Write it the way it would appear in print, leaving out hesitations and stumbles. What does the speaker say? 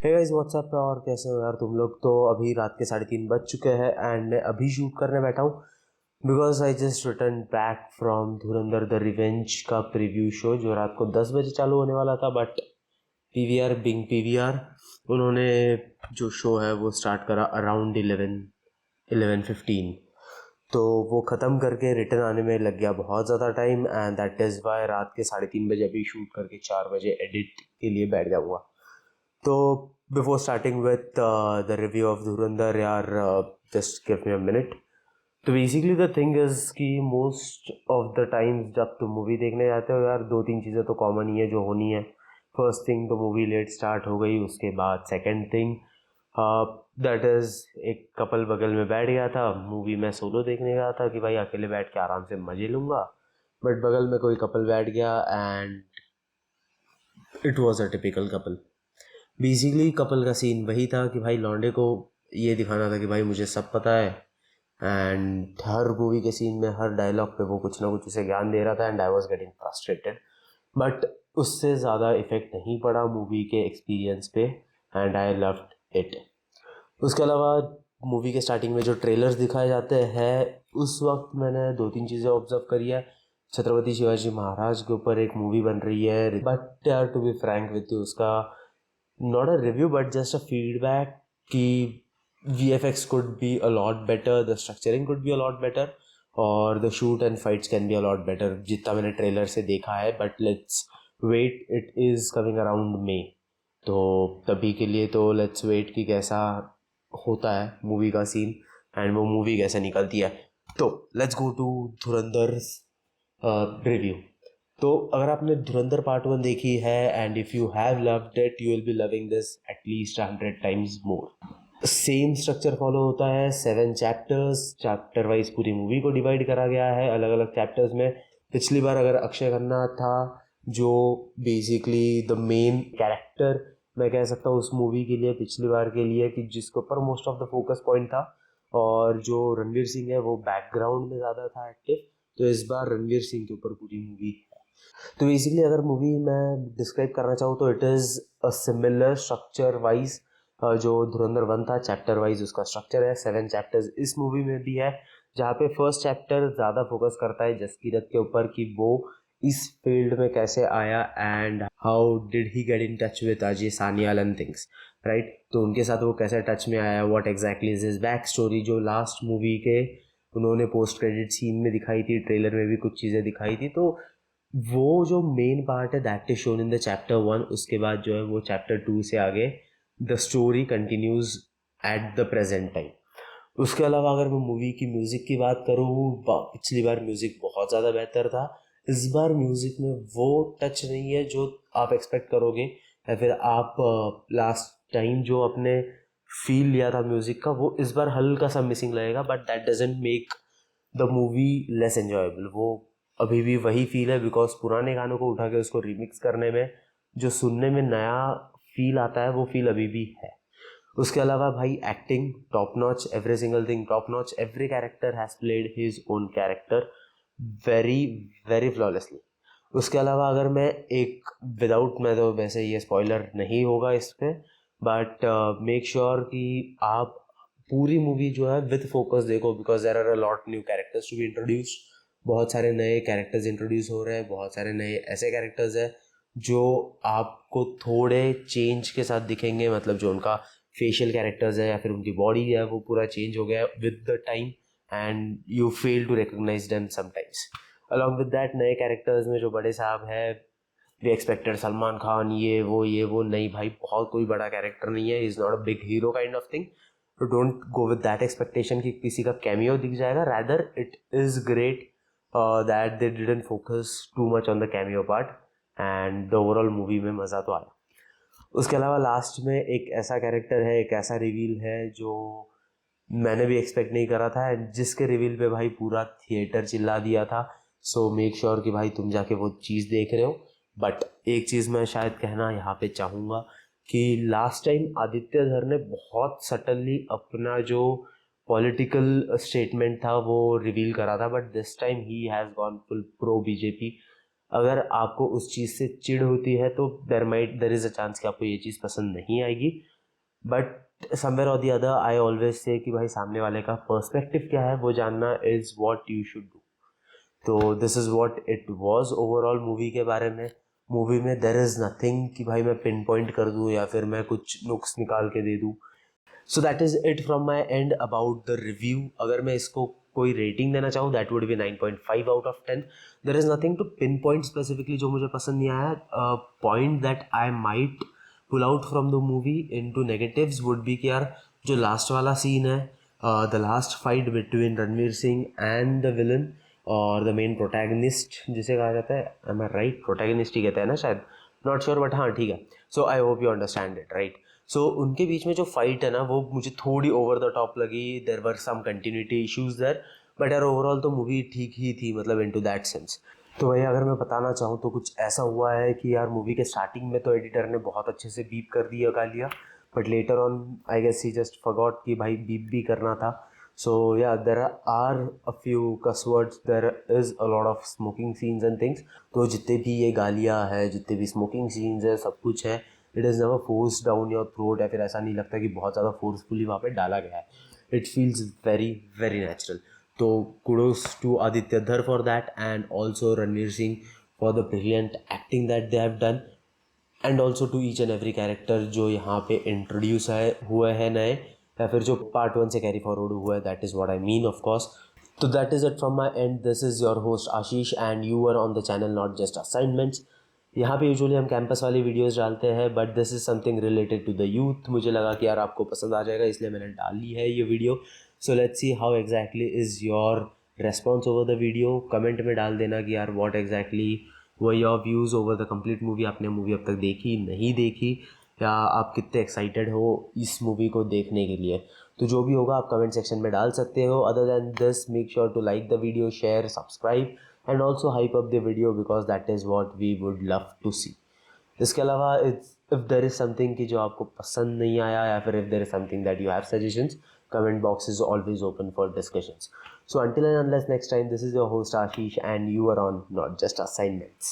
Hey guys WhatsApp पे और कैसे हो यार तुम लोग। तो अभी रात के 3:30 बज चुके हैं एंड मैं अभी शूट करने बैठा हूँ because I just return back from Dhurandhar the revenge का प्रीव्यू शो जो रात को 10 बजे चालू होने वाला था, बट पीवीआर बिंग पीवीआर उन्होंने जो शो है वो स्टार्ट करा अराउंड 11:15। तो वो ख़त्म करके रिटर्न आने में लग गया बहुत ज़्यादा time and that is why रात के 3:30 बजे अभी शूट करके 4 बजे एडिट के लिए बैठ जाऊँगा। तो before starting with the review of धुरंधर यार, just give me a minute. तो बेसिकली द थिंग इज़ कि मोस्ट ऑफ द टाइम्स जब तुम मूवी देखने जाते हो यार, दो तीन चीज़ें तो कॉमन ही है जो होनी है। फर्स्ट थिंग तो मूवी लेट स्टार्ट हो गई, उसके बाद सेकंड थिंग दैट इज़ एक कपल बगल में बैठ गया था। मूवी में सोलो देखने गया था कि भाई अकेले बैठ के आराम से मजे लूँगा, बट बगल में कोई कपल बैठ गया and it was a typical couple. Basically couple का सीन वही था कि भाई लौंडे को ये दिखाना था कि भाई मुझे सब पता है, एंड हर मूवी के सीन में हर डायलॉग पे वो कुछ ना कुछ उसे ज्ञान दे रहा था and I was getting frustrated. But उससे ज़्यादा इफेक्ट नहीं पड़ा मूवी के एक्सपीरियंस पे एंड आई लव्ड इट। उसके अलावा मूवी के स्टार्टिंग में जो ट्रेलर्स दिखाए जाते हैं उस वक्त मैंने दो तीन चीज़ें ऑब्जर्व करी है। छत्रपति शिवाजी महाराज के ऊपर एक मूवी बन रही है, बट यार to be frank with you, उसका not a review but just a feedback कि VFX could be a lot better, the structuring could be a lot better और the shoot and fights can be a lot better जितना मैंने trailer से देखा है। but let's wait, it is coming around May, तो तभी के लिए तो let's wait कि कैसा होता है मूवी का सीन एंड वो मूवी कैसे निकलती है। तो let's go to Dhurandhar review. तो अगर आपने धुरंधर पार्ट 1 देखी है and if you have loved it you will be loving this at least 100 times more. Same structure follow होता है, 7 चैप्टर्स, चैप्टर वाइज पूरी मूवी को डिवाइड करा गया है अलग अलग चैप्टर्स में। पिछली बार अगर अक्षय खन्ना था जो बेसिकली द मेन कैरेक्टर, मैं कह सकता हूँ उस मूवी के लिए, पिछली बार के लिए, कि जिसके ऊपर most of the focus point था, और जो रणवीर सिंह है वो बैकग्राउंड में ज़्यादा था एक्टिव। तो इस बार रणवीर सिंह के ऊपर पूरी मूवी। तो बेसिकली अगर मूवी मैं डिस्क्राइब करना चाहूँ तो it is a similar structure wise जो धुरंधर 1 था, चैप्टर वाइज उसका स्ट्रक्चर है। 7 चैप्टर्स इस मूवी में भी है, जहाँ पे फर्स्ट चैप्टर ज़्यादा फोकस करता है जसकीरत के ऊपर कि वो इस फील्ड में कैसे आया and how did he get in touch with Ajay Sanyal and things, right. तो उनके साथ वो कैसे टच में आया, what exactly is his back story, जो लास्ट मूवी के उन्होंने पोस्ट क्रेडिट सीन में दिखाई थी, ट्रेलर में भी कुछ चीज़ें दिखाई थी। तो वो जो मेन पार्ट है that is shown in the chapter 1। उसके बाद जो है वो चैप्टर 2 से आगे the story continues at the present time. उसके अलावा अगर मैं मूवी की म्यूज़िक की बात करूँ, पिछली बार म्यूज़िक बहुत ज़्यादा बेहतर था। इस बार म्यूज़िक में वो टच नहीं है जो आप एक्सपेक्ट करोगे, या फिर आप लास्ट टाइम जो अपने फील लिया था म्यूज़िक का वो इस बार हल्का सा मिसिंग लगेगा, but that doesn't make the movie less enjoyable. वो अभी भी वही फील है बिकॉज पुराने गानों को उठा के उसको रिमिक्स करने में जो सुनने में नया फील आता है वो फील अभी भी है। उसके अलावा भाई acting top notch, every single thing top notch, every character has played his own character very very flawlessly. उसके अलावा अगर मैं एक विदाउट, मैं तो वैसे ये स्पॉइलर नहीं होगा इस पर, बट मेक श्योर कि आप पूरी मूवी जो है विथ फोकस देखो because there are a lot new characters to be introduced. बहुत सारे नए कैरेक्टर्स इंट्रोड्यूस हो रहे हैं, बहुत सारे नए ऐसे कैरेक्टर्स हैं जो आपको थोड़े चेंज के साथ दिखेंगे, मतलब जो उनका फेशियल कैरेक्टर्स है या फिर उनकी बॉडी है वो पूरा चेंज हो गया है with the time and you fail to recognise them sometimes. Along with that नए कैरेक्टर्स में जो बड़े साहब है, वी एक्सपेक्टेड सलमान खान, ये वो नहीं भाई, बहुत कोई बड़ा कैरेक्टर नहीं है, is not a big hero kind of thing. तो don't go with that expectation कि किसी का कैमियो दिख जाएगा, rather it is great that they didn't focus too much on the cameo part and the overall movie में मज़ा तो आया। उसके अलावा लास्ट में एक ऐसा कैरेक्टर है, एक ऐसा रिवील है जो मैंने भी एक्सपेक्ट नहीं करा था एंड जिसके रिवील पे भाई पूरा थिएटर चिल्ला दिया था। सो मेक श्योर कि भाई तुम जाके वो चीज़ देख रहे हो। बट एक चीज़ मैं शायद कहना यहाँ पे चाहूँगा कि लास्ट टाइम आदित्य धर ने बहुत सटनली अपना जो पॉलिटिकल स्टेटमेंट था वो रिवील करा था, but this time he has gone full pro BJP. अगर आपको उस चीज़ से चिढ़ होती है तो देर इज़ अ चांस कि आपको ये चीज़ पसंद नहीं आएगी। बट समवेयर और the other I always say कि भाई सामने वाले का पर्सपेक्टिव क्या है वो जानना is what you should do. तो this is what it was overall movie के बारे में। मूवी में देर इज़ नथिंग कि भाई मैं पिन पॉइंट कर दूँ या फिर मैं कुछ नुक्स निकाल के दे दूँ। So that is it from my end about the review. अगर मैं इसको कोई रेटिंग देना चाहूँ that would be 9.5 out of 10। There is nothing to pinpoint specifically जो मुझे पसंद नहीं आया। Point that I might pull out from the movie into negatives would be कि यार जो लास्ट वाला सीन है, the last fight between Ranveer Singh and the villain और द मेन प्रोटैगनिस्ट जिसे कहा जाता है, एम आई राइट, प्रोटैगनिस्ट ही कहते हैं ना शायद, नॉट श्योर बट हाँ ठीक है। So I hope you understand it right. So उनके बीच में जो फाइट है ना वो मुझे थोड़ी ओवर द टॉप लगी। देर वर सम कंटिन्यूटी इश्यूज देर, बट यार ओवरऑल तो मूवी ठीक ही थी, मतलब इन टू दैट सेंस। तो भाई अगर मैं बताना चाहूँ तो कुछ ऐसा हुआ है कि यार मूवी के स्टार्टिंग में तो एडिटर ने बहुत अच्छे से बीप कर दिया गालियाँ, but later on I guess he just forgot कि भाई बीप भी करना था। So yeah there are a few cuss words, there is a lot of smoking scenes and things. तो जितने भी ये गालियाँ है, जितने भी स्मोकिंग सीन्स है, सब कुछ है, it is never force down your throat, या फिर ऐसा नहीं लगता कि बहुत ज़्यादा फोर्सफुली वहाँ पे डाला गया है। It feels very very natural. तो kudos to Aditya Dhar for that, and also Ranveer Singh for the brilliant acting that they have done, and also to each and every character जो यहाँ पे introduce है हुए हैं नए, या फिर जो पार्ट 1 से कैरी फॉरवर्ड हुआ है, that is what I mean of course. तो that is it from my end. This is your host Ashish and you are on the channel not just assignments. यहाँ पे यूजुअली हम कैंपस वाली videos डालते हैं, but this is something related to the youth. मुझे लगा कि यार आपको पसंद आ जाएगा, इसलिए मैंने डाली है ये video. So let's see how exactly is your response over the video. Comment में डाल देना कि यार what exactly were your views over the complete movie. आपने मूवी अब तक देखी नहीं देखी, या आप कितने एक्साइटेड हो इस मूवी को देखने के लिए। तो जो भी होगा आप कमेंट सेक्शन में डाल सकते हो। Other than this make sure to like the video, share, subscribe and also hype up the video because that is what we would love to see. इसके अलावा इफ़ देर इज़ समथिंग कि जो आपको पसंद नहीं आया, या फिर if there is something that you have suggestions, comment box is always open for discussions. So until and unless next time, this is your host Ashish and you are on Not Just Assignments.